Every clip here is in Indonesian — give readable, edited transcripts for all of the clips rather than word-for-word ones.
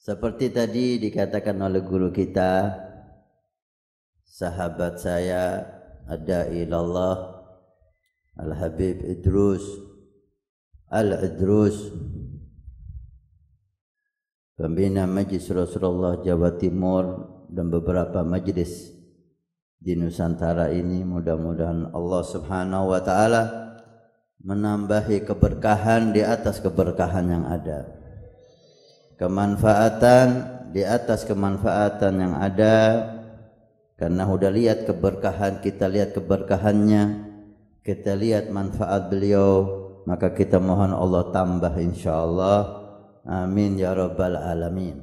Seperti tadi dikatakan oleh guru kita, sahabat saya ada ilallah Al-Habib Idrus Al-Idrus, pembina Majlis Rasulullah Jawa Timur dan beberapa majlis di Nusantara ini. Mudah-mudahan Allah Subhanahu wa taala menambahi keberkahan di atas keberkahan yang ada, kemanfaatan di atas kemanfaatan yang ada. Karena udah lihat keberkahan, kita lihat keberkahannya, kita lihat manfaat beliau, maka kita mohon Allah tambah insyaallah. Amin ya rabbal alamin.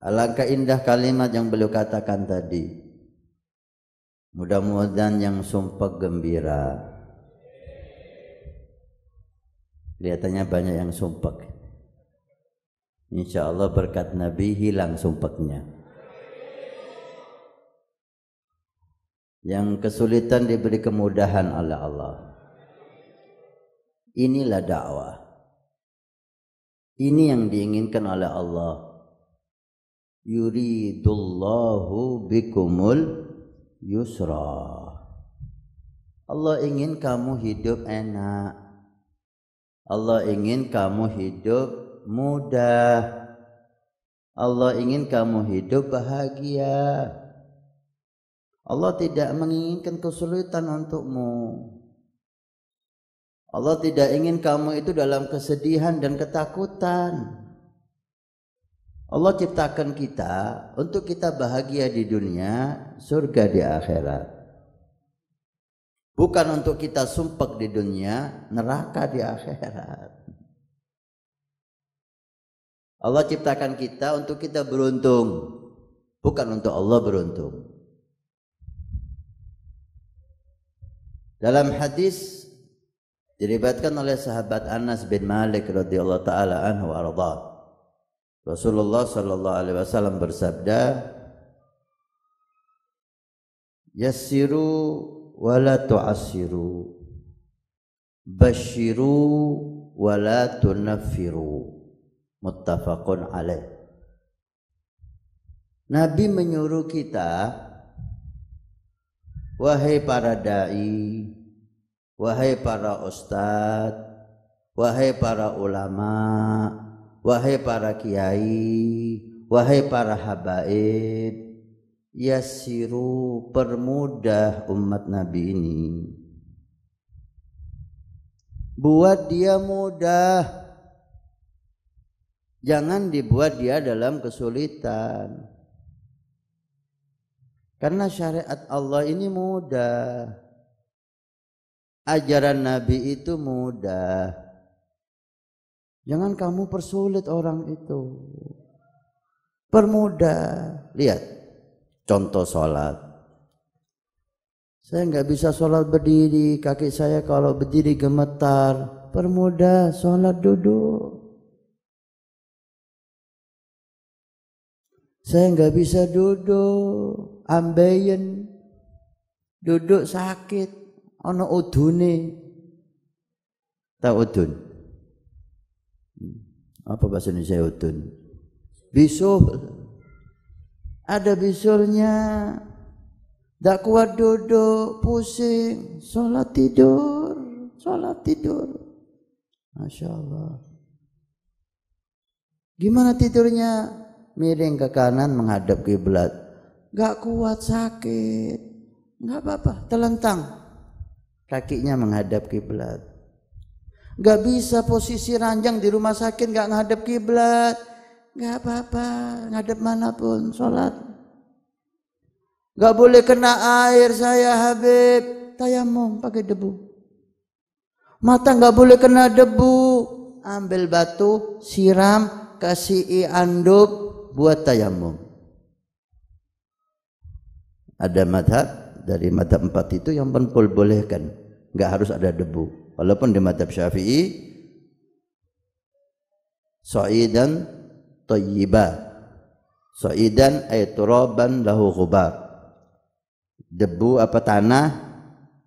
Alangkah indah kalimat yang beliau katakan tadi. Mudah-mudahan yang sumpah gembira. Kelihatannya banyak yang sumpah. Insyaallah berkat Nabi hilang sumpahnya. Yang kesulitan diberi kemudahan oleh Allah. Inilah dakwah. Ini yang diinginkan oleh Allah. Yuridullahu bikumul yusra. Allah ingin kamu hidup enak. Allah ingin kamu hidup mudah. Allah ingin kamu hidup bahagia. Allah tidak menginginkan kesulitan untukmu. Allah tidak ingin kamu itu dalam kesedihan dan ketakutan. Allah ciptakan kita untuk kita bahagia di dunia, surga di akhirat. Bukan untuk kita sumpek di dunia, neraka di akhirat. Allah ciptakan kita untuk kita beruntung, bukan untuk Allah beruntung. Dalam hadis diriwayatkan oleh sahabat Anas bin Malik radhiyallahu taala anhu arda, Rasulullah sallallahu alaihi wasallam bersabda, yassiru wa la tu'assiru, basyiru wa la tunaffiru, muttafaqun alaih. Nabi menyuruh kita, wahai para dai, wahai para ustadz, wahai para ulama, wahai para kiai, wahai para habaib, yassiru, permudah umat Nabi ini. Buat dia mudah. Jangan dibuat dia dalam kesulitan. Karena syariat Allah ini mudah. Ajaran Nabi itu mudah. Jangan kamu persulit orang itu. Permudah. Lihat contoh sholat. Saya nggak bisa sholat berdiri. Kaki saya kalau berdiri gemetar. Permudah, sholat duduk. Saya nggak bisa duduk, ambeien, duduk sakit, ono udune. Tahu udun? Apa bahasa Indonesia udun? Bisul. Ada bisulnya. Tak kuat duduk, pusing, sholat tidur, sholat tidur. Masya Allah. Gimana tidurnya? Miring ke kanan menghadap kiblat. Gak kuat, sakit. Gak apa-apa, telentang. Kakinya menghadap kiblat. Gak bisa posisi ranjang di rumah sakit gak menghadap kiblat. Gak apa-apa, ngadep manapun sholat. Gak boleh kena air saya Habib. Tayamum pakai debu. Mata gak boleh kena debu. Ambil batu, siram, kasih anduk, buat tayamum. Ada madhab, dari madhab 4 itu yang memperbolehkan, nggak harus ada debu. Walaupun di madhab Syafi'i, sa'idan thayyiba, sa'idan ay turaban lahu ghubar. Debu apa tanah,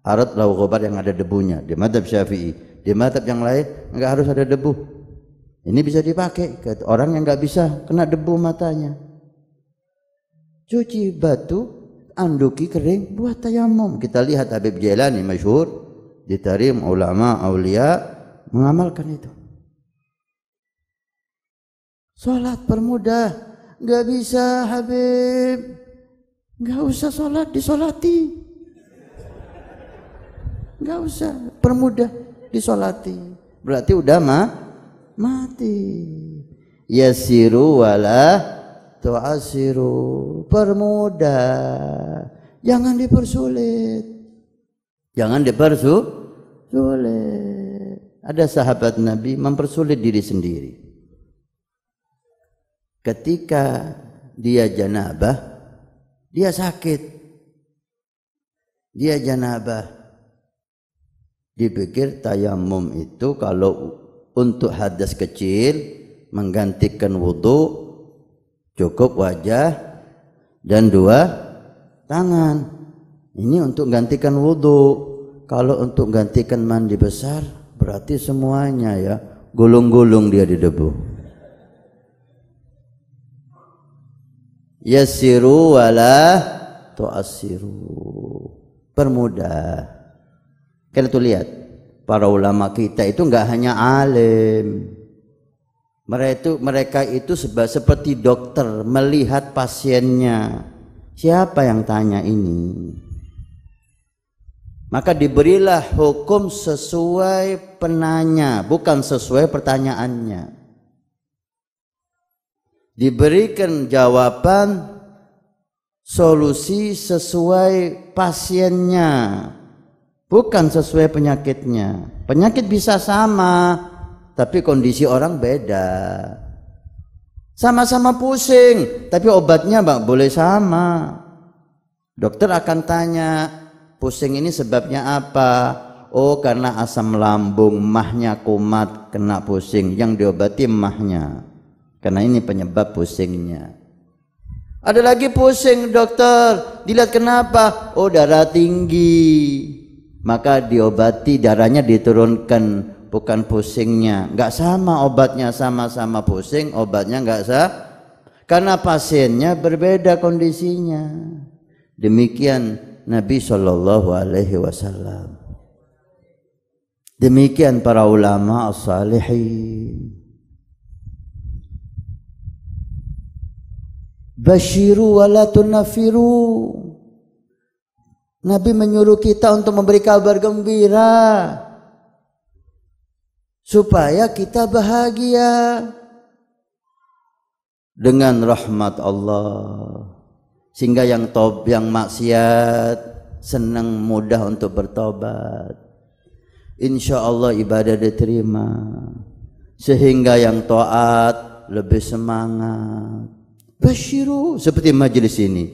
arat lahu ghubar yang ada debunya. Di madhab Syafi'i. Di madhab yang lain nggak harus ada debu. Ini bisa dipakai ke orang yang nggak bisa kena debu matanya. Cuci batu, anduki kering, buat tayamum. Kita lihat Habib Jailani masyhur, ditarim ulama aulia mengamalkan itu. Salat permudah, nggak bisa Habib, nggak usah salat disolati, nggak usah permudah disolati. Berarti udah mati. Yasiru wala tu'asiru, permudah, jangan dipersulit, jangan dipersulit. Ada sahabat Nabi mempersulit diri sendiri. Ketika dia janabah, dia sakit, dia janabah, dipikir tayamum itu kalau untuk hadas kecil menggantikan wudu cukup wajah dan 2 tangan. Ini untuk gantikan wudu. Kalau untuk gantikan mandi besar berarti semuanya ya gulung-gulung dia di debu. Yassiru wala tu'assiru, permudah. Kan itu lihat para ulama kita itu enggak hanya alim. Mereka itu seperti dokter melihat pasiennya. Siapa yang tanya ini? Maka diberilah hukum sesuai penanya, bukan sesuai pertanyaannya. Diberikan jawaban solusi sesuai pasiennya, bukan sesuai penyakitnya. Penyakit bisa sama, tapi kondisi orang beda. Sama-sama pusing, tapi obatnya boleh sama. Dokter akan tanya, pusing ini sebabnya apa? Oh, karena asam lambung, mahnya kumat, kena pusing. Yang diobati mahnya, karena ini penyebab pusingnya. Ada lagi pusing, dokter, dilihat kenapa? Oh, darah tinggi, maka diobati, darahnya diturunkan, bukan pusingnya. Enggak sama obatnya, sama-sama pusing, obatnya enggak sah, karena pasiennya berbeda kondisinya. Demikian Nabi Shallallahu Alaihi Wasallam. Demikian para ulama as-salihin. Basyiru wa la tunafiru. Nabi menyuruh kita untuk memberi kabar gembira supaya kita bahagia dengan rahmat Allah, sehingga yang maksiat senang mudah untuk bertobat. Insya Allah ibadah diterima, sehingga yang taat lebih semangat. Basyiru, seperti majelis ini,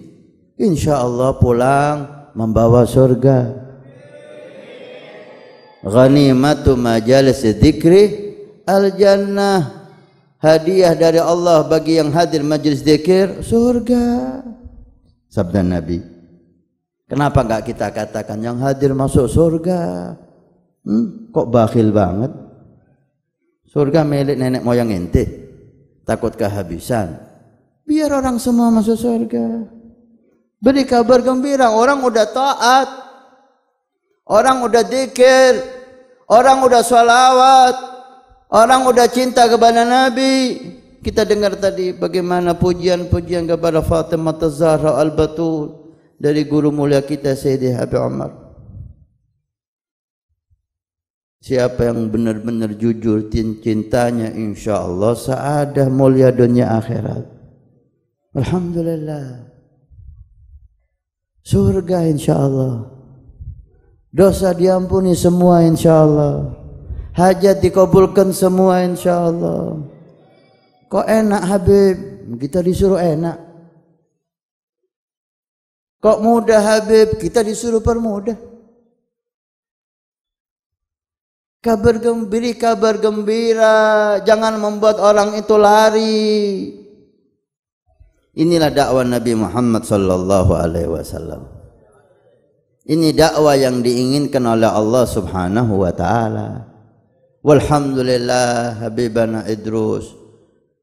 insya Allah pulang membawa surga. Ghanimatu majalis dzikri al-jannah, hadiah dari Allah bagi yang hadir majelis zikir, surga. Sabda Nabi. Kenapa enggak kita katakan yang hadir masuk surga? Kok bakhil banget? Surga milik nenek moyang ente, takut kehabisan. Biar orang semua masuk surga. Beri kabar gembira, orang udah taat, orang udah zikir, orang udah sholawat, orang udah cinta kepada Nabi. Kita dengar tadi bagaimana pujian-pujian kepada Fatimah Az-Zahra Al-Batul dari guru mulia kita Sayyidi Habib Umar. Siapa yang benar-benar jujur cintanya, insya Allah saadah mulia dunia akhirat. Alhamdulillah, surga insya Allah, dosa diampuni semua insya Allah, hajat dikabulkan semua insya Allah. Kok enak Habib? Kita disuruh enak. Kok mudah Habib? Kita disuruh permudah. Kabar gembira, jangan membuat orang itu lari. Inilah dakwah Nabi Muhammad sallallahu alaihi wasallam. Ini dakwah yang diinginkan oleh Allah Subhanahu wa taala. Walhamdulillah Habibana Idrus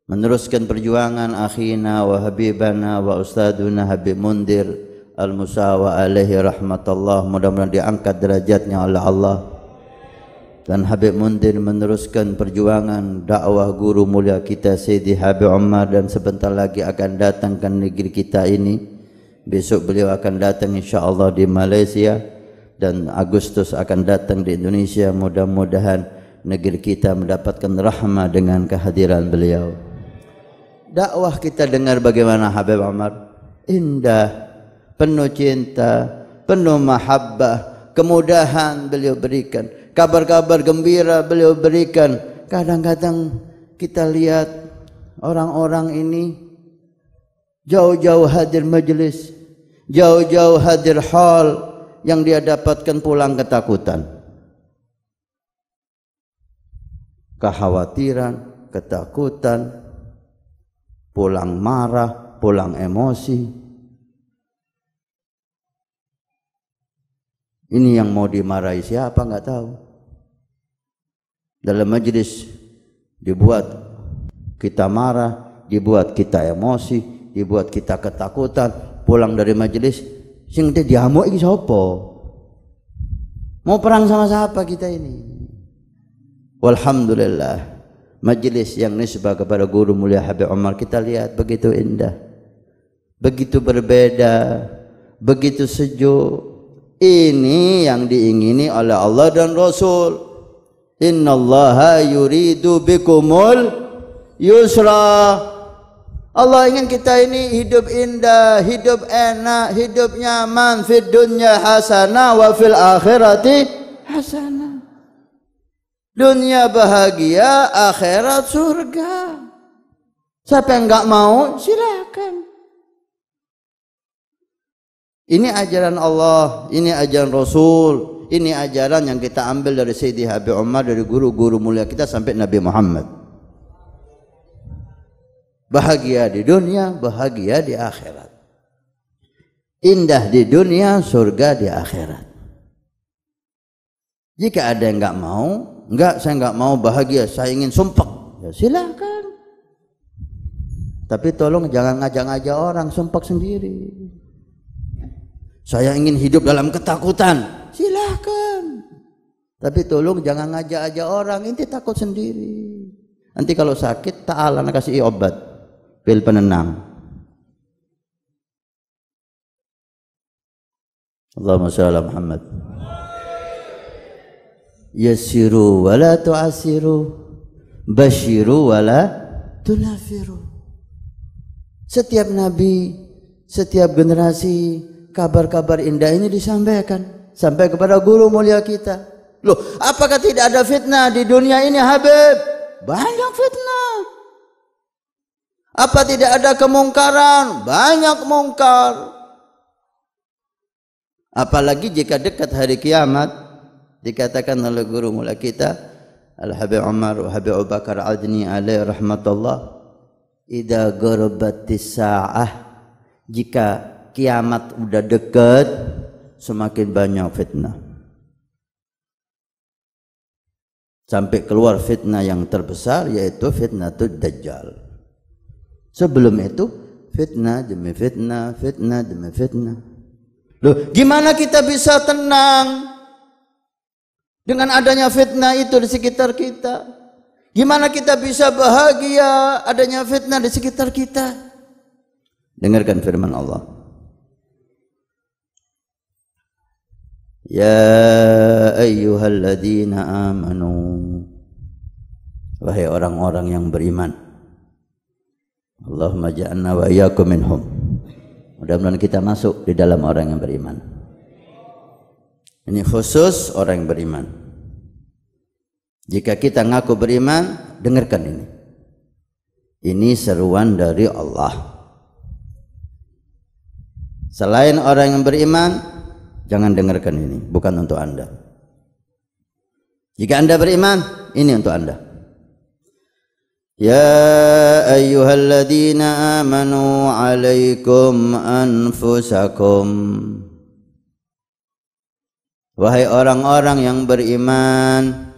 meneruskan perjuangan akhina wa habibana wa ustaduna Habib Mundir Al-Musawa alaihi rahmatullah, mudah-mudahan diangkat derajatnya oleh Allah. Dan Habib Mundir meneruskan perjuangan dakwah guru mulia kita Sayyidi Habib Umar, dan sebentar lagi akan datang ke negeri kita ini. Besok beliau akan datang insyaallah di Malaysia, dan Agustus akan datang di Indonesia. Mudah-mudahan negeri kita mendapatkan rahmah dengan kehadiran beliau. Dakwah kita dengar bagaimana Habib Umar, indah, penuh cinta, penuh mahabbah, kemudahan beliau berikan, kabar-kabar gembira beliau berikan. Kadang-kadang kita lihat orang-orang ini jauh-jauh hadir majelis, jauh-jauh hadir hall, yang dia dapatkan pulang ketakutan, kekhawatiran, ketakutan, pulang marah, pulang emosi. Ini yang mau dimarahi siapa nggak tahu. Dalam majelis dibuat kita marah, dibuat kita emosi, dibuat kita ketakutan. Pulang dari majelis, sing teh diamuk iki sapa? Mau perang sama siapa kita ini? Walhamdulillah, majelis yang nisbah kepada guru mulia Habib Umar kita lihat begitu indah, begitu berbeda, begitu sejuk. Ini yang diingini oleh Allah dan Rasul. Innallaha yuridu bikumul yusra. Allah ingin kita ini hidup indah, hidup enak, hidup nyaman, fid dunya hasanah wa fil akhirati hasanah. Dunia bahagia, akhirat surga. Siapa yang enggak mau, silakan. Ini ajaran Allah, ini ajaran Rasul, ini ajaran yang kita ambil dari Sayyidi Habib Umar, dari guru-guru mulia kita sampai Nabi Muhammad. Bahagia di dunia, bahagia di akhirat. Indah di dunia, surga di akhirat. Jika ada yang enggak mau, enggak, saya enggak mau bahagia, saya ingin sumpek, ya silakan. Tapi tolong jangan ngajak-ngajak orang sumpek sendiri. Saya ingin hidup dalam ketakutan, silakan. Tapi tolong jangan ngajak-ngajak orang, inti takut sendiri. Nanti kalau sakit, ta'ala kasih obat, pil penenang. Allahumma shalli ala Muhammad. Yassiru wa la tu'assiru, basyiru wa la tunafiru. Setiap nabi, setiap generasi, kabar-kabar indah ini disampaikan sampai kepada guru mulia kita. Loh, apakah tidak ada fitnah di dunia ini, Habib? Banyak fitnah. Apa tidak ada kemungkaran? Banyak mungkar. Apalagi jika dekat hari kiamat, dikatakan oleh guru mulia kita Al-Habib Umar wa Habib Abu Bakar Adni alaihi rahmatullah, idza gharabatis saah, jika kiamat udah dekat semakin banyak fitnah, sampai keluar fitnah yang terbesar yaitu fitnatud dajjal. Sebelum itu fitnah demi fitnah, fitnah demi fitnah. Loh, gimana kita bisa tenang dengan adanya fitnah itu di sekitar kita? Gimana kita bisa bahagia adanya fitnah di sekitar kita? Dengarkan firman Allah. Ya ayyuhalladzina amanu, wahai orang-orang yang beriman. Allahumma ja'alna wa iyyakum minhum. Mudah-mudahan kita masuk di dalam orang yang beriman. Ini khusus orang yang beriman. Jika kita ngaku beriman, dengarkan ini. Ini seruan dari Allah. Selain orang yang beriman, jangan dengarkan ini, bukan untuk Anda. Jika Anda beriman, ini untuk Anda. Ya ayyuhalladzina amanu alaikum anfusakum. Wahai orang-orang yang beriman,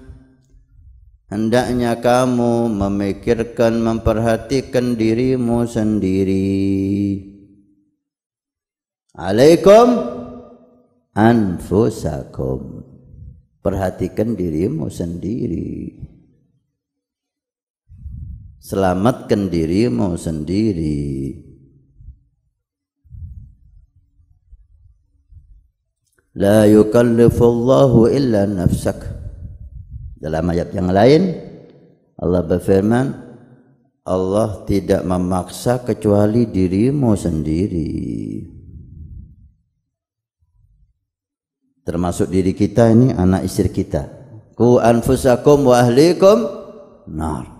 hendaknya kamu memikirkan, memperhatikan dirimu sendiri. Alaikum anfusakum. Perhatikan dirimu sendiri. Selamatkan dirimu sendiri. La yukallifullahu illa nafsak. Dalam ayat yang lain Allah berfirman, Allah tidak memaksa kecuali dirimu sendiri. Termasuk diri kita ini, anak istri kita. Ku anfusakum wa ahlikum nar.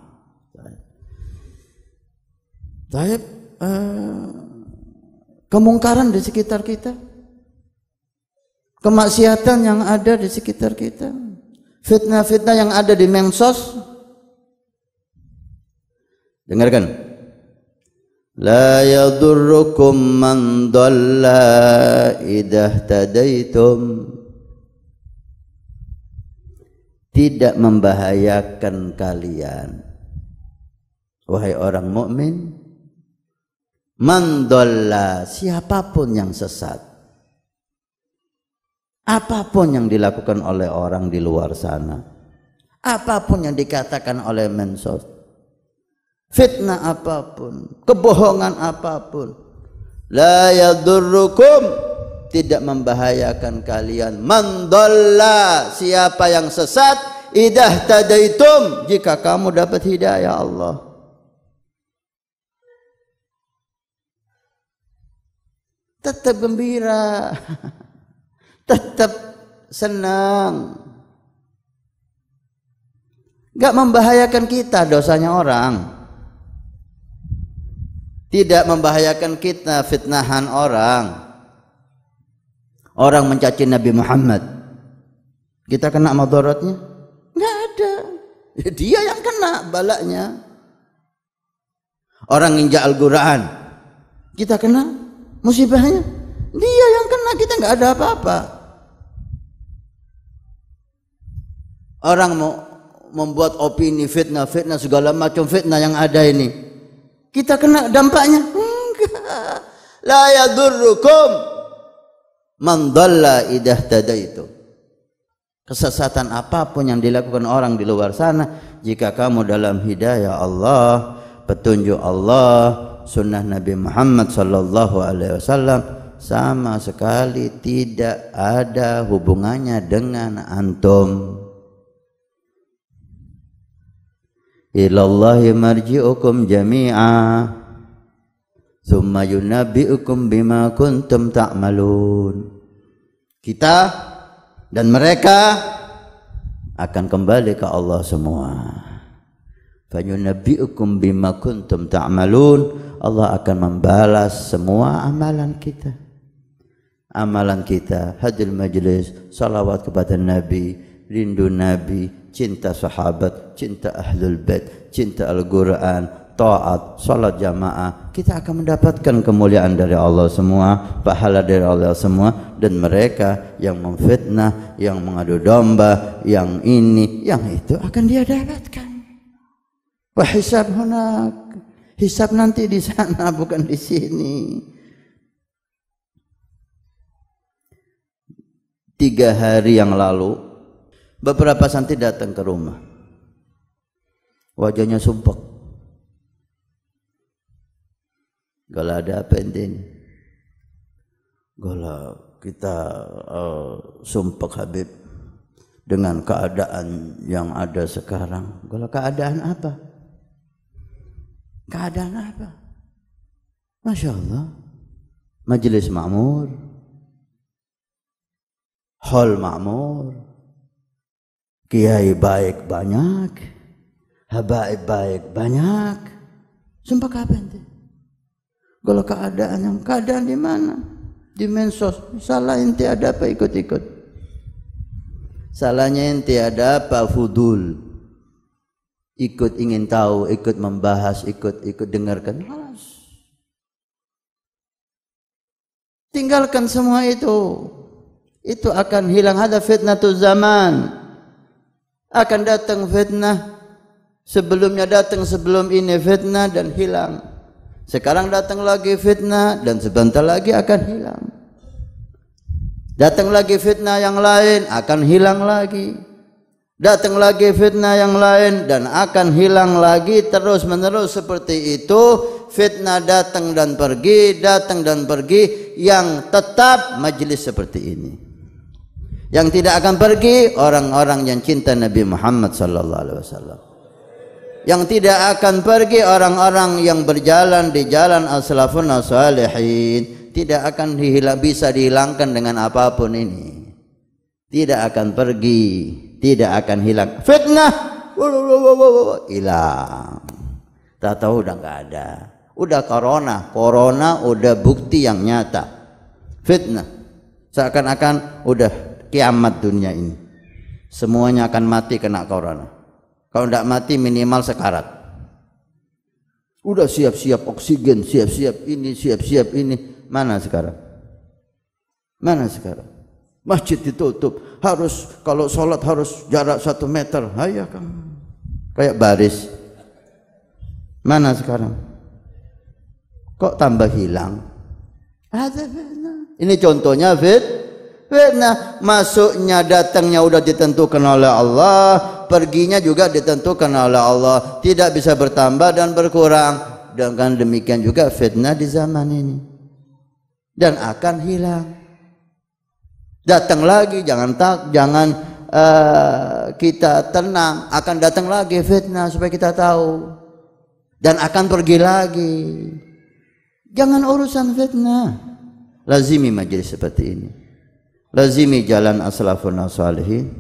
Taib, kemungkaran di sekitar kita, kemaksiatan yang ada di sekitar kita, fitnah-fitnah yang ada di medsos. Dengarkan. La yadurrukum man dhalla idza tadaitum. Tidak membahayakan kalian, wahai orang mukmin, man dhalla, siapapun yang sesat, apapun yang dilakukan oleh orang di luar sana, apapun yang dikatakan oleh medsos, fitnah apapun, kebohongan apapun, la yadurrukum, tidak membahayakan kalian, man dhalla, siapa yang sesat, idah tadaitum, jika kamu dapat hidayah Allah. Tetap gembira, tetap senang, gak membahayakan kita dosanya orang, tidak membahayakan kita fitnahan orang. Orang mencaci Nabi Muhammad, kita kena madaratnya? Nggak ada, dia yang kena balaknya. Orang injak Al-Quran, kita kena musibahnya? Dia yang kena, kita nggak ada apa-apa. Orang mau membuat opini, fitnah segala macam fitnah yang ada ini, kita kena dampaknya? Enggak. La yadurrukum man dhalla idah tadaitu. Kesesatan apapun yang dilakukan orang di luar sana, jika kamu dalam hidayah Allah, petunjuk Allah, sunnah Nabi Muhammad sallallahu alaihi wasallam, sama sekali tidak ada hubungannya dengan antum. Ilallahi marji'ukum jami'a thumma yunabbi'ukum bima kuntum ta'malun. Kita dan mereka akan kembali ke Allah semua. Fa yunabbi'ukum bima kuntum ta'malun. Allah akan membalas semua amalan kita. Amalan kita, hadir majlis, salawat kepada Nabi, rindu Nabi, cinta sahabat, cinta ahlul bait, cinta Al-Quran, taat, salat jamaah, kita akan mendapatkan kemuliaan dari Allah semua, pahala dari Allah semua. Dan mereka yang memfitnah, yang mengadu domba, yang ini, yang itu akan dia dapatkan. Wa hisab hunak, hisab nanti di sana, bukan di sini. 3 hari yang lalu beberapa santri datang ke rumah, wajahnya sumpek. Gala, ada apa ente ini? Gala, kita sumpek Habib dengan keadaan yang ada sekarang. Gala, keadaan apa? Keadaan apa? Masya Allah, majelis makmur, hall makmur, kiai baik banyak, habaib baik banyak. Sumpah kapan ente? Kalau keadaan di mana? Di medsos. Salah ente ada apa ikut-ikut? Salahnya ente ada apa fudul? Ikut ingin tahu, ikut membahas, ikut dengarkan. Halas. Tinggalkan semua itu. Itu akan hilang. Ada fitnatul zaman. Akan datang fitnah. Sebelumnya datang sebelum ini fitnah dan hilang. Sekarang datang lagi fitnah dan sebentar lagi akan hilang. Datang lagi fitnah yang lain akan hilang lagi. Datang lagi fitnah yang lain dan akan hilang lagi, terus menerus seperti itu. Fitnah datang dan pergi, datang dan pergi. Yang tetap majelis seperti ini. Yang tidak akan pergi orang-orang yang cinta Nabi Muhammad sallallahu alaihi wasallam. Yang tidak akan pergi orang-orang yang berjalan di jalan as-salafun as-salihin. Tidak akan bisa dihilangkan dengan apapun ini. Tidak akan pergi, tidak akan hilang. Fitnah hilang. Tak tahu udah nggak ada. Udah corona udah bukti yang nyata. Fitnah seakan-akan udah kiamat dunia ini. Semuanya akan mati kena corona. Kalau tidak mati minimal sekarat. Udah siap-siap oksigen, siap-siap ini, siap-siap ini. Mana sekarang? Mana sekarang? Masjid ditutup. Harus kalau sholat harus jarak 1 meter. Hayah kan? Kayak baris. Mana sekarang? Kok tambah hilang? Ada fitnah. Ini contohnya fitnah. Masuknya datangnya udah ditentukan oleh Allah, perginya juga ditentukan oleh Allah, tidak bisa bertambah dan berkurang. Dengan demikian juga fitnah di zaman ini dan akan hilang. Datang lagi, jangan kita tenang, akan datang lagi fitnah supaya kita tahu, dan akan pergi lagi. Jangan urusan fitnah. Lazimi majelis seperti ini. Lazimi jalan as-salafun as-salihin.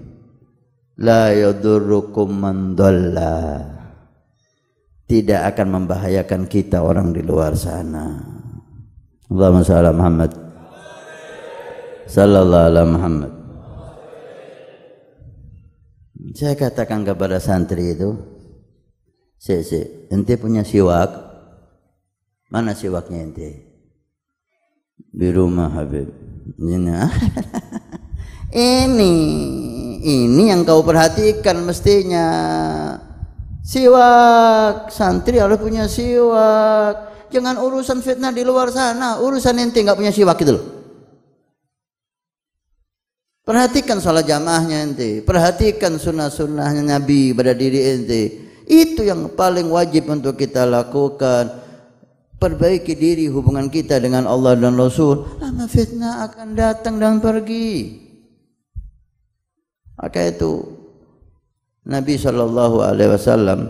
La yadurrukum man dhalla. Tidak akan membahayakan kita orang di luar sana. Allahumma shalli ala Muhammad. Sallallahu alaihi Muhammad. Saya katakan kepada santri itu, ente punya siwak? Mana siwaknya ente? Di rumah Habib. Ini yang kau perhatikan mestinya. Siwak, santri harus punya siwak. Jangan urusan fitnah di luar sana. Urusan ente nggak punya siwak itu loh. Perhatikan salat jamaahnya ente. Perhatikan sunnah-sunnahnya Nabi pada diri ente. Itu yang paling wajib untuk kita lakukan. Perbaiki diri hubungan kita dengan Allah dan Rasul. Lama fitnah akan datang dan pergi. Maka itu Nabi SAW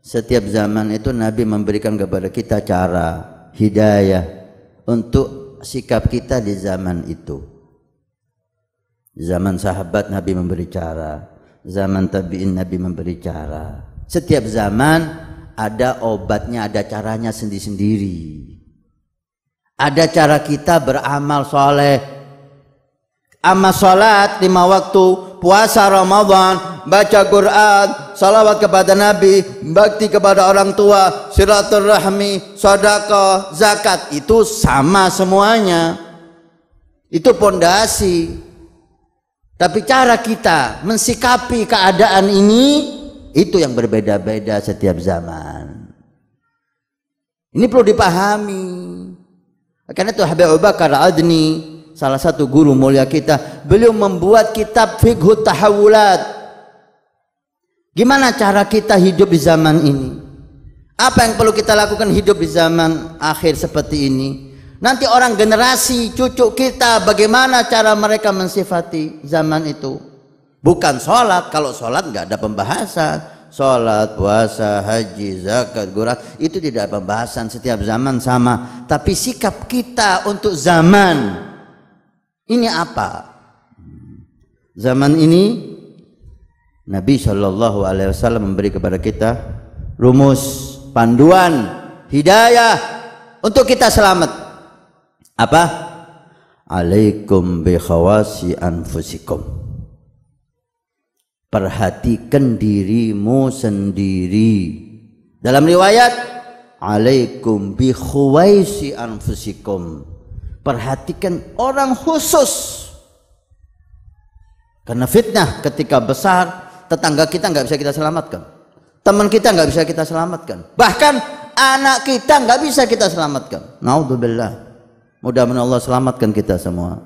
setiap zaman itu Nabi memberikan kepada kita cara hidayah untuk sikap kita di zaman itu. Zaman sahabat Nabi memberi cara, zaman tabi'in Nabi memberi cara. Setiap zaman ada obatnya, ada caranya sendiri-sendiri. Ada cara kita beramal soleh. Amal salat 5 waktu, puasa Ramadan, baca Quran, salawat kepada Nabi, bakti kepada orang tua, silaturahmi, sedekah, zakat, itu sama semuanya. Itu pondasi. Tapi cara kita mensikapi keadaan ini itu yang berbeda-beda setiap zaman. Ini perlu dipahami. Karena itu Habib Abu Bakar Al-Adni, salah satu guru mulia kita, beliau membuat kitab Fiqhut Tahawulat. Gimana cara kita hidup di zaman ini? Apa yang perlu kita lakukan hidup di zaman akhir seperti ini? Nanti orang generasi cucu kita bagaimana cara mereka mensifati zaman itu? Bukan sholat. Kalau sholat nggak ada pembahasan. Sholat, puasa, haji, zakat, Quran, itu tidak ada pembahasan. Setiap zaman sama. Tapi sikap kita untuk zaman ini apa? Zaman ini Nabi SAW memberi kepada kita rumus, panduan, hidayah untuk kita selamat. Apa? Alaikum bi khawasi anfusikum. Perhatikan dirimu sendiri. Dalam riwayat, alaikum bi khuwaisi anfusikum. Perhatikan orang khusus. Karena fitnah ketika besar, tetangga kita nggak bisa kita selamatkan, teman kita nggak bisa kita selamatkan, bahkan anak kita nggak bisa kita selamatkan. Naudzubillah. Mudah-mudahan Allah selamatkan kita semua.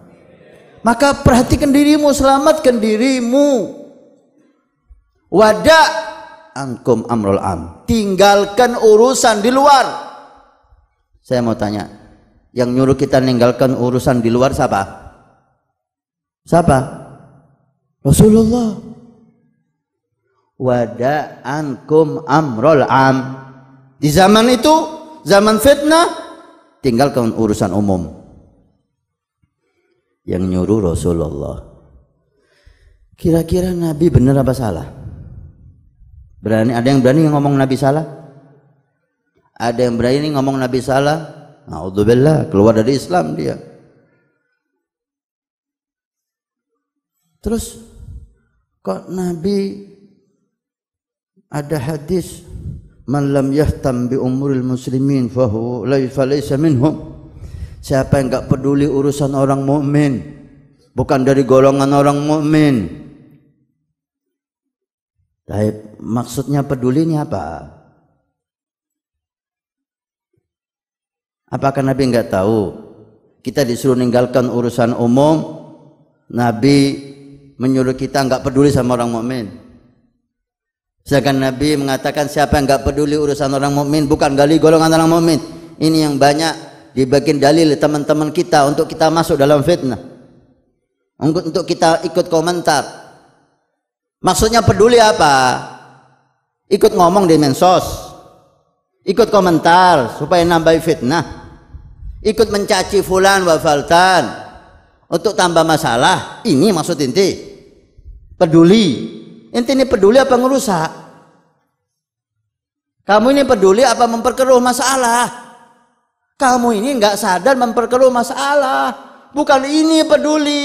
Maka perhatikan dirimu, selamatkan dirimu. Wada ankum amrul am, tinggalkan urusan di luar. Saya mau tanya, yang nyuruh kita meninggalkan urusan di luar siapa? Siapa? Rasulullah. Wada ankum amrul am. Di zaman itu, zaman fitnah, tinggalkan urusan umum. Yang nyuruh Rasulullah. Kira-kira Nabi benar apa salah? Berani, ada yang berani ngomong Nabi salah? Ada yang berani ngomong Nabi salah? Naudzubillah, keluar dari Islam dia. Terus kok Nabi ada hadis, man lam yahtam bi umuril muslimin fahuwa laysa minhum. Siapa yang enggak peduli urusan orang mukmin, bukan dari golongan orang mukmin. Tapi maksudnya peduli ini apa? Apakah Nabi enggak tahu kita disuruh meninggalkan urusan umum? Nabi menyuruh kita enggak peduli sama orang mukmin. Sedangkan Nabi mengatakan siapa yang enggak peduli urusan orang mukmin bukan gali golongan orang mukmin. Ini yang banyak dibikin dalil teman-teman kita untuk kita masuk dalam fitnah, untuk kita ikut komentar. Maksudnya peduli apa? Ikut ngomong di mensos, ikut komentar supaya nambah fitnah, ikut mencaci fulan wa faltan untuk tambah masalah. Ini maksud inti peduli. Inti ini peduli apa ngerusak? Kamu ini peduli apa memperkeruh masalah? Kamu ini nggak sadar memperkeruh masalah. Bukan ini peduli.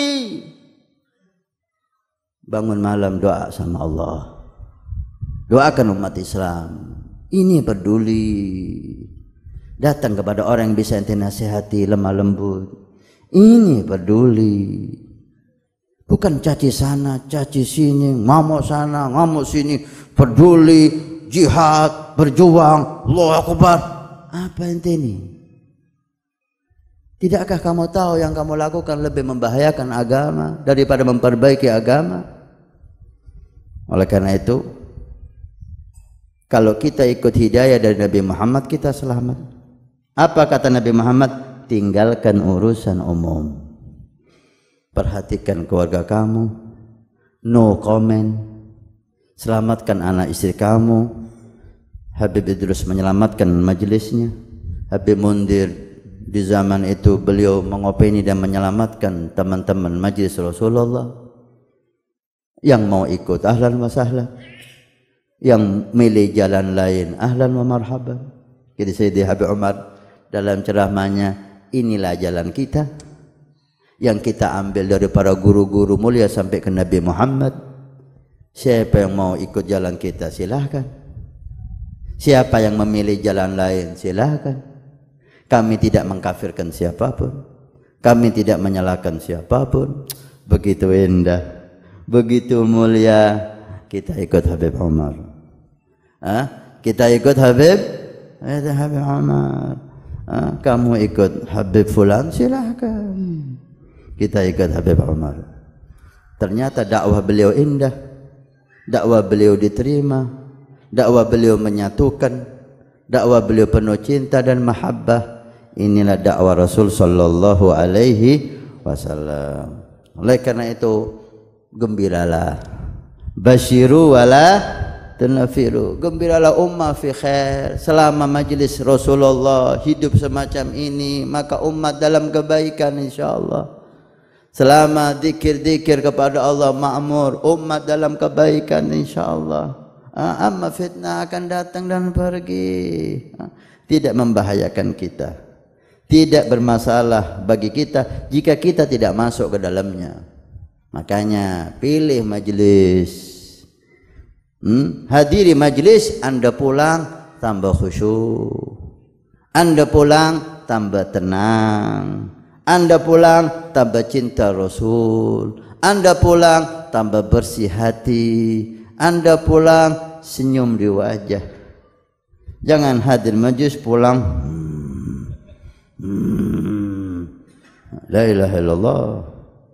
Bangun malam doa sama Allah. Doakan umat Islam. Ini peduli. Datang kepada orang yang bisa ente nasihati lemah lembut. Ini peduli. Bukan caci sana, caci sini, ngamuk sana, ngamuk sini. Peduli, jihad, berjuang, Allahu Akbar. Apa ente ini? Tidakkah kamu tahu yang kamu lakukan lebih membahayakan agama daripada memperbaiki agama? Oleh karena itu, kalau kita ikut hidayah dari Nabi Muhammad, kita selamat. Apa kata Nabi Muhammad? Tinggalkan urusan umum. Perhatikan keluarga kamu, no comment. Selamatkan anak istri kamu. Habib Idrus menyelamatkan majelisnya. Habib Mundir di zaman itu beliau mengopeni dan menyelamatkan teman-teman majelis Rasulullah. Yang mau ikut ahlan wa sahlan, yang milih jalan lain ahlan wa marhaban. Jadi Sayyidi Habib Umar dalam ceramahnya, inilah jalan kita yang kita ambil dari para guru-guru mulia sampai ke Nabi Muhammad. Siapa yang mau ikut jalan kita silahkan, siapa yang memilih jalan lain silahkan. Kami tidak mengkafirkan siapapun, kami tidak menyalahkan siapapun. Begitu indah, begitu mulia. Kita ikut Habib Umar. Kita ikut Habib Umar. Kamu ikut Habib Fulan silahkan. Kita ikut Habib Umar. Ternyata dakwah beliau indah, dakwah beliau diterima, dakwah beliau menyatukan, dakwah beliau penuh cinta dan mahabbah. Inilah dakwah Rasul sallallahu alaihi wasallam. Oleh karena itu, gembiralah, basyiru wala tunafiru. Gembiralah ummah fi khair. Selama majlis Rasulullah hidup semacam ini, maka umat dalam kebaikan insyaallah. Selama zikir-zikir kepada Allah makmur, umat dalam kebaikan insyaallah. Amma fitnah akan datang dan pergi. Tidak membahayakan kita, tidak bermasalah bagi kita jika kita tidak masuk ke dalamnya. Makanya pilih majelis, hadiri majelis. Anda pulang tambah khusyuk, Anda pulang tambah tenang, Anda pulang tambah cinta Rasul, Anda pulang tambah bersih hati, Anda pulang senyum di wajah. Jangan hadir majlis pulang. La ilaha illallah.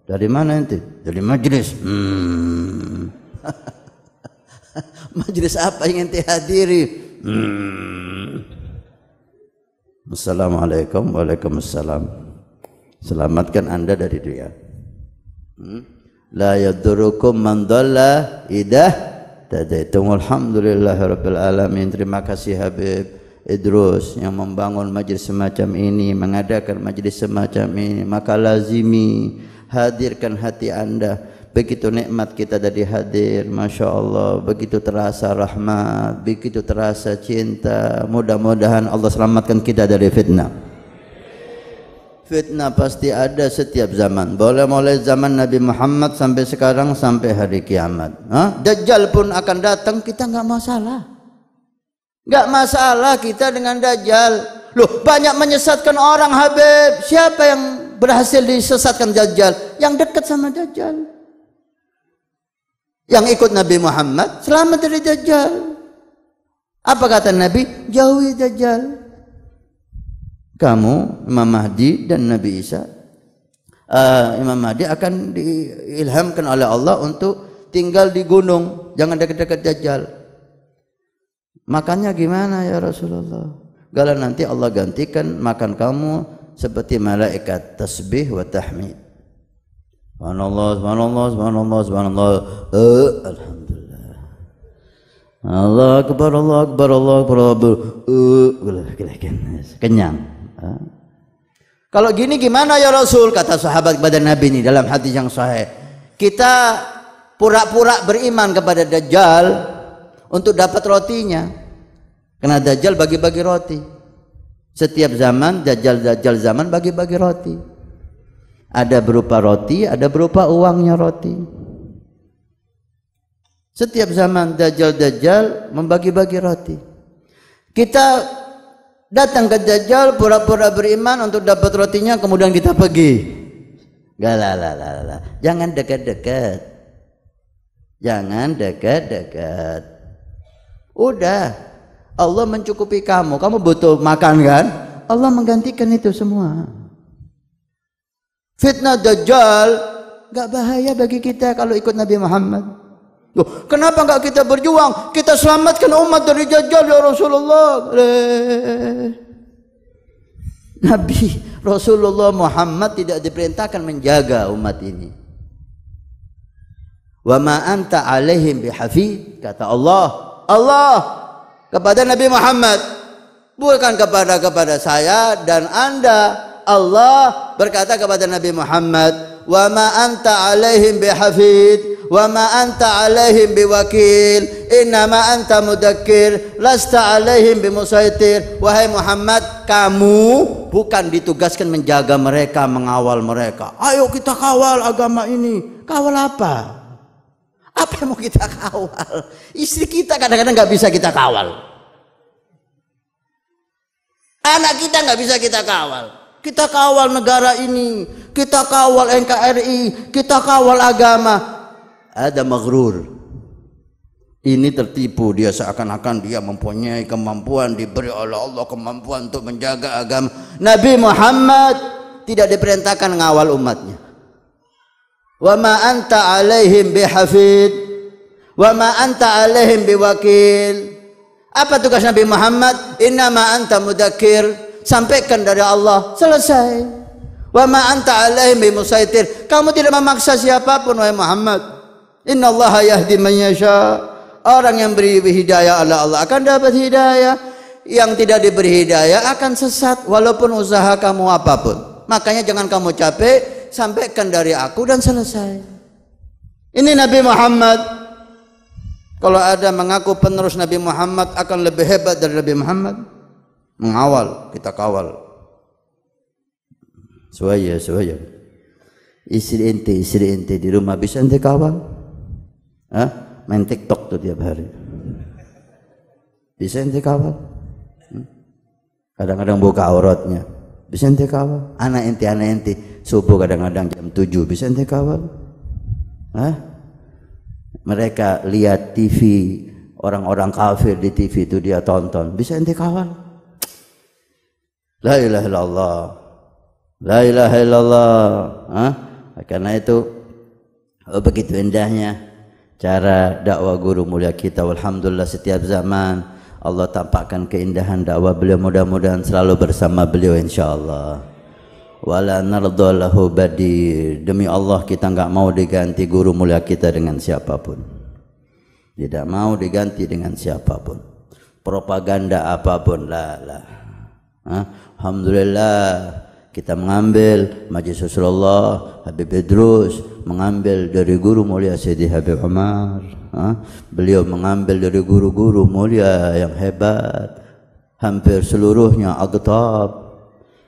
Dari mana ente? Dari majlis. Majlis apa yang ente hadiri? Assalamualaikum. Waalaikumsalam. Selamatkan Anda dari dia. La yadurukum man dhalla idah tadaitum. Alhamdulillahirabbil alamin. Terima kasih Habib Idrus yang membangun majlis semacam ini, mengadakan majlis semacam ini. Maka lazimi, hadirkan hati Anda. Begitu nikmat kita tadi hadir, Masya Allah. Begitu terasa rahmat, begitu terasa cinta. Mudah-mudahan Allah selamatkan kita dari fitnah. Fitnah pasti ada setiap zaman. Boleh mulai zaman Nabi Muhammad sampai sekarang, sampai hari kiamat. Dajjal pun akan datang, kita nggak masalah. Nggak masalah kita dengan Dajjal. Loh, banyak menyesatkan orang Habib. Siapa yang berhasil disesatkan Dajjal? Yang dekat sama Dajjal. Yang ikut Nabi Muhammad selamat dari Dajjal. Apa kata Nabi? Jauhi Dajjal. Kamu, Imam Mahdi dan Nabi Isa, Imam Mahdi akan diilhamkan oleh Allah untuk tinggal di gunung, jangan dekat-dekat Dajjal. Makannya gimana ya Rasulullah? Kalau nanti Allah gantikan makan kamu seperti malaikat tasbih wa tahmid. Subhanallah, subhanallah, subhanallah, subhanallah. Alhamdulillah. Allah akbar, Allah akbar, Allah akbar. Kenyang. Kalau gini gimana ya Rasul? Kata sahabat kepada Nabi ini dalam hadis yang sahih. Kita pura-pura beriman kepada Dajjal untuk dapat rotinya. Karena Dajjal bagi-bagi roti. Setiap zaman Dajjal zaman bagi-bagi roti. Ada berupa roti, ada berupa uangnya roti. Setiap zaman Dajjal membagi-bagi roti. Kita datang ke Dajjal pura-pura beriman untuk dapat rotinya, kemudian kita pergi. Galah. Jangan dekat-dekat. Jangan dekat-dekat. Udah, Allah mencukupi kamu. Kamu butuh makan kan? Allah menggantikan itu semua. Fitnah Dajjal gak bahaya bagi kita kalau ikut Nabi Muhammad. Loh, kenapa gak kita berjuang? Kita selamatkan umat dari Dajjal ya Rasulullah. Nabi Rasulullah Muhammad tidak diperintahkan menjaga umat ini. Wa ma anta alaihim bihafid, kata Allah kepada Nabi Muhammad, bukan kepada saya dan Anda. Allah berkata kepada Nabi Muhammad, wa ma anta alaihim bihafid wa ma anta alaihim biwakil innama anta mudakkir lasta alaihim bimusaitir. Wahai Muhammad, kamu bukan ditugaskan menjaga mereka, mengawal mereka. Ayo kita kawal agama ini. Kawal apa? Apa yang mau kita kawal? Istri kita kadang-kadang gak bisa kita kawal. Anak kita gak bisa kita kawal. Kita kawal negara ini, kita kawal NKRI, kita kawal agama. Ada maghrur. Ini tertipu, dia seakan-akan dia mempunyai kemampuan, diberi oleh Allah kemampuan untuk menjaga agama. Nabi Muhammad tidak diperintahkan ngawal umatnya. Wa ma anta alaihim bihafid wa ma anta alaihim biwakil. Apa tugas Nabi Muhammad? Innama anta mudakkir. Sampaikan dari Allah, selesai. Wa ma anta alaihim bimusaitir. Kamu tidak memaksa siapapun wahai Muhammad. Innallaha yahdi man yasha. Orang yang beri hidayah oleh Allah akan dapat hidayah. Yang tidak diberi hidayah akan sesat walaupun usaha kamu apapun. Makanya jangan kamu capek, sampaikan dari aku dan selesai. Ini Nabi Muhammad. Kalau ada mengaku penerus Nabi Muhammad akan lebih hebat dari Nabi Muhammad. Mengawal, kita kawal. Suaya. Istri ente di rumah bisa ente kawal? Main TikTok tuh tiap hari. Bisa ente kawal? Kadang-kadang buka auratnya. Bisa ente kawal? Anak ente subuh kadang-kadang jam 7. Bisa ente kawal? Mereka lihat TV, orang-orang kafir di TV itu dia tonton. Bisa ente kawal? La ilaha illallah. La ilaha illallah. Karena itu begitu indahnya cara dakwah guru mulia kita. Alhamdulillah setiap zaman Allah tampakkan keindahan dakwah beliau, mudah-mudahan selalu bersama beliau insyaallah. Wala narda lahu badir. Demi Allah kita enggak mau diganti guru mulia kita dengan siapapun. Tidak mau diganti dengan siapapun. Propaganda apapun la. Alhamdulillah kita mengambil Majlis Rasulullah Habib Idrus, mengambil dari guru mulia Sayyidi Habib Umar. Beliau mengambil dari guru-guru mulia yang hebat, hampir seluruhnya aqtab,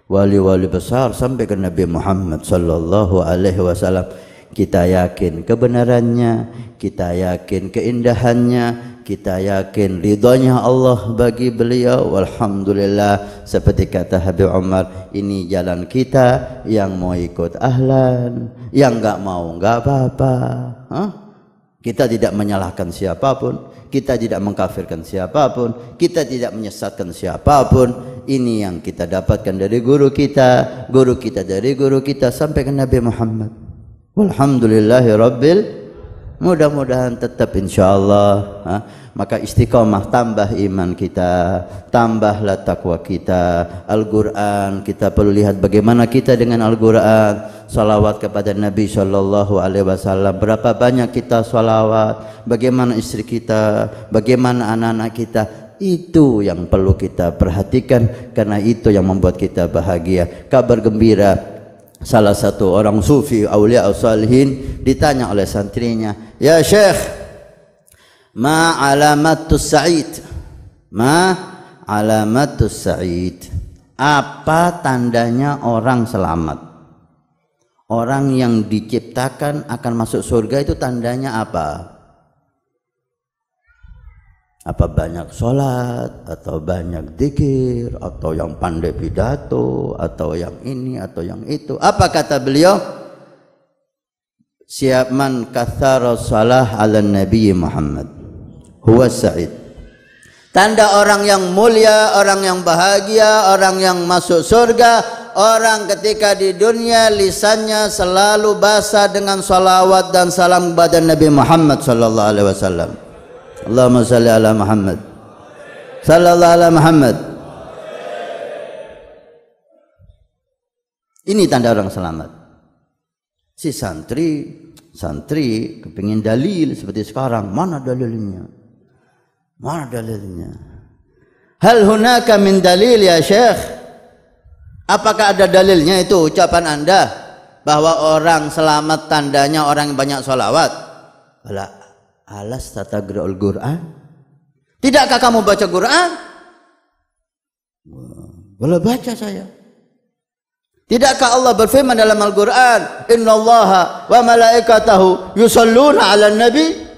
wali-wali besar sampai ke Nabi Muhammad sallallahu alaihi wasallam. Kita yakin kebenarannya, kita yakin keindahannya, kita yakin ridhonya Allah bagi beliau. Alhamdulillah, seperti kata Habib Umar, ini jalan kita, yang mau ikut ahlan, yang enggak mau enggak apa-apa. Kita tidak menyalahkan siapapun, kita tidak mengkafirkan siapapun, kita tidak menyesatkan siapapun. Ini yang kita dapatkan dari guru kita dari guru kita sampai ke Nabi Muhammad. Walhamdulillahi rabbil, mudah-mudahan tetap insyaallah. Maka istiqomah, tambah iman kita, tambahlah takwa kita. Al-Quran kita perlu lihat bagaimana kita dengan Al-Quran. Salawat kepada Nabi sallallahu alaihi wasallam, berapa banyak kita salawat, bagaimana istri kita, bagaimana anak-anak kita. Itu yang perlu kita perhatikan, karena itu yang membuat kita bahagia. Kabar gembira, salah satu orang sufi aulia salihin ditanya oleh santrinya, "Ya Syekh, ma alamatus sa'id?" Ma alamatus sa'id? Apa tandanya orang selamat? Orang yang diciptakan akan masuk surga itu tandanya apa? Apa banyak sholat, atau banyak zikir, atau yang pandai pidato, atau yang ini, atau yang itu? Apa kata beliau? Siap man kathara salah ala Nabi Muhammad huwa sa'id. Tanda orang yang mulia, orang yang bahagia, orang yang masuk surga, orang ketika di dunia lisannya selalu basah dengan salawat dan salam kepada Nabi Muhammad sallallahu alaihi wasallam. Allahumma salli ala Muhammad sallallahu ala Muhammad. Ini tanda orang selamat. Si santri kepingin dalil seperti sekarang, mana dalilnya? Mana dalilnya? Hal hunaka min dalil ya Syekh? Apakah ada dalilnya itu ucapan Anda bahwa orang selamat tandanya orang yang banyak sholawat? Alas tatagra'ul Quran? Tidakkah kamu baca Quran? Boleh baca saya. Tidakkah Allah berfirman dalam Al-Quran, innallaha wa malaikatahu yusalluna ala nabi?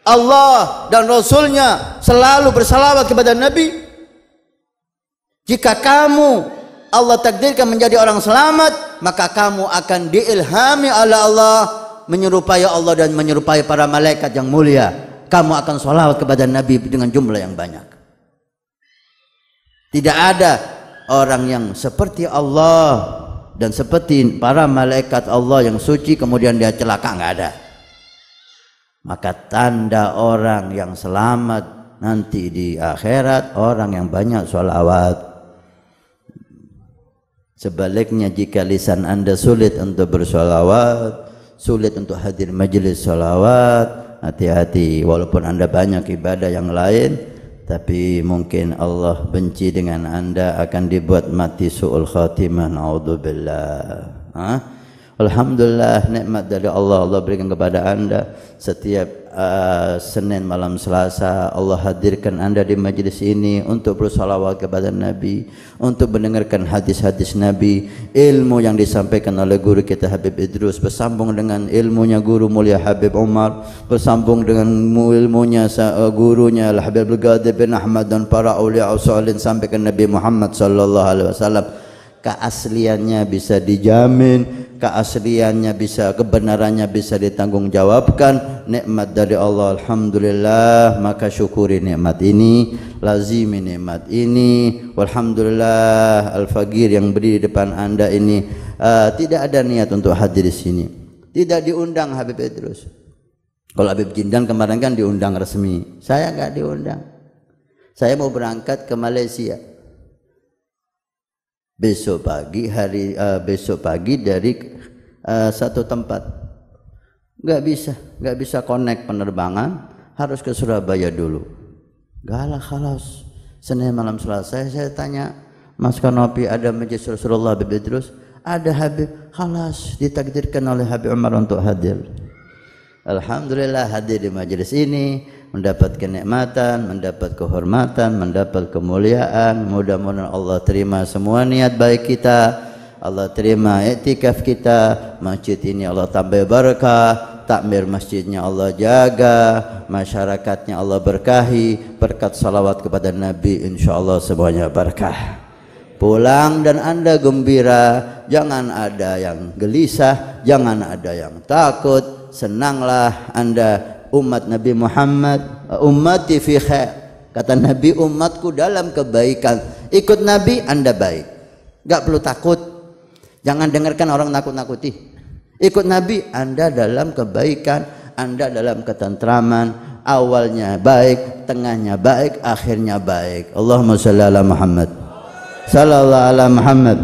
Allah dan Rasulnya selalu bersalawat kepada Nabi. Jika kamu Allah takdirkan menjadi orang selamat, maka kamu akan diilhami oleh Allah menyerupai Allah dan menyerupai para malaikat yang mulia. Kamu akan salawat kepada Nabi dengan jumlah yang banyak. Tidak ada orang yang seperti Allah dan seperti para malaikat Allah yang suci kemudian dia celaka, enggak ada. Maka tanda orang yang selamat nanti di akhirat orang yang banyak sholawat. Sebaliknya jika lisan Anda sulit untuk bersolawat, sulit untuk hadir majelis sholawat, hati-hati. Walaupun Anda banyak ibadah yang lain, tapi mungkin Allah benci dengan Anda, akan dibuat mati su'ul khatimah. Na'udzubillah. Alhamdulillah, nikmat dari Allah berikan kepada Anda. Setiap Senin malam Selasa Allah hadirkan Anda di majlis ini untuk bersalawat kepada Nabi, untuk mendengarkan hadis-hadis Nabi. Ilmu yang disampaikan oleh guru kita Habib Idrus bersambung dengan ilmunya guru mulia Habib Umar, bersambung dengan ilmunya gurunya Habib Al-Qadir bin Ahmad dan para aulia salihin sampai ke Nabi Muhammad sallallahu alaihi wasallam. Keasliannya bisa dijamin, keasliannya bisa, kebenarannya bisa ditanggungjawabkan, nikmat dari Allah, alhamdulillah, maka syukuri nikmat ini, lazimi nikmat ini. Walhamdulillah, al-faqir yang berdiri di depan Anda ini tidak ada niat untuk hadir di sini, tidak diundang Habib Idrus. Kalau Habib Jindan kemarin kan diundang resmi, saya nggak diundang. Saya mau berangkat ke Malaysia besok pagi dari satu tempat, nggak bisa connect penerbangan, harus ke Surabaya dulu. Galah khalas, Senin malam selesai saya tanya, Mas Kanopi ada majlis Rasulullah Habib Idrus? Ada Habib, khalas ditakdirkan oleh Habib Umar untuk hadir. Alhamdulillah hadir di majlis ini, mendapat kenikmatan, mendapat kehormatan, mendapat kemuliaan. Mudah-mudahan Allah terima semua niat baik kita, Allah terima iktikaf kita, masjid ini Allah tambah berkah, takmir masjidnya Allah jaga, masyarakatnya Allah berkahi, berkat salawat kepada Nabi, insyaallah semuanya berkah. Pulang dan Anda gembira, jangan ada yang gelisah, jangan ada yang takut, senanglah Anda umat Nabi Muhammad, ummati fi khair. Kata Nabi, umatku dalam kebaikan. Ikut Nabi Anda baik, gak perlu takut, jangan dengarkan orang nakut-nakuti. Ikut Nabi Anda dalam kebaikan, Anda dalam ketentraman, awalnya baik, tengahnya baik, akhirnya baik. Allahumma shalli ala Muhammad, sallallahu ala Muhammad.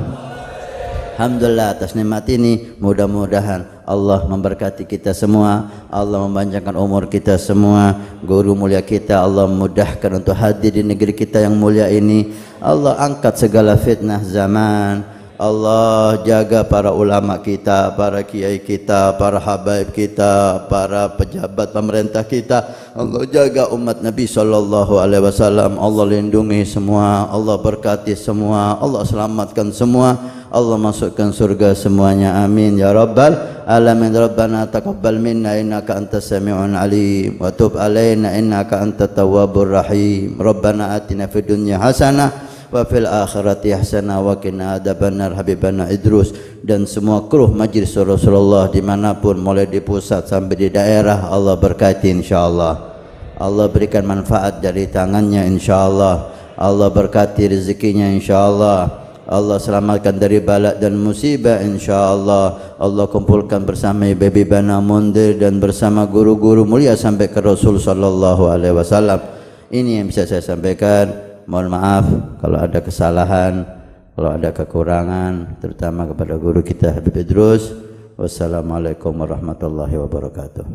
Alhamdulillah atas nikmat ini, mudah-mudahan Allah memberkati kita semua, Allah memanjangkan umur kita semua, guru mulia kita Allah mudahkan untuk hadir di negeri kita yang mulia ini, Allah angkat segala fitnah zaman, Allah jaga para ulama kita, para kiai kita, para habaib kita, para pejabat pemerintah kita, Allah jaga umat Nabi sallallahu alaihi wasallam, Allah lindungi semua, Allah berkati semua, Allah selamatkan semua, Allah masukkan surga semuanya, amin ya rabbal alamin. Rabbana taqabbal minna innaka antas sami'un alim wa tub alaina innaka antat tawwabur rahim. Rabbana atina fid dunya hasanah wa fil akhirati hasanah wa qina adzabannar. Habibana Idrus dan semua kruh majlis Rasulullah dimanapun, mulai di pusat sampai di daerah, Allah berkati insyaallah, Allah berikan manfaat dari tangannya insyaallah, Allah berkati rezekinya insyaallah, Allah selamatkan dari bala dan musibah insyaallah, Allah kumpulkan bersama Baby Bana Mundir dan bersama guru-guru mulia sampai ke Rasul sallallahu alaihi wasallam. Ini yang bisa saya sampaikan. Mohon maaf kalau ada kesalahan, kalau ada kekurangan, terutama kepada guru kita Habib Idrus. Wassalamualaikum warahmatullahi wabarakatuh.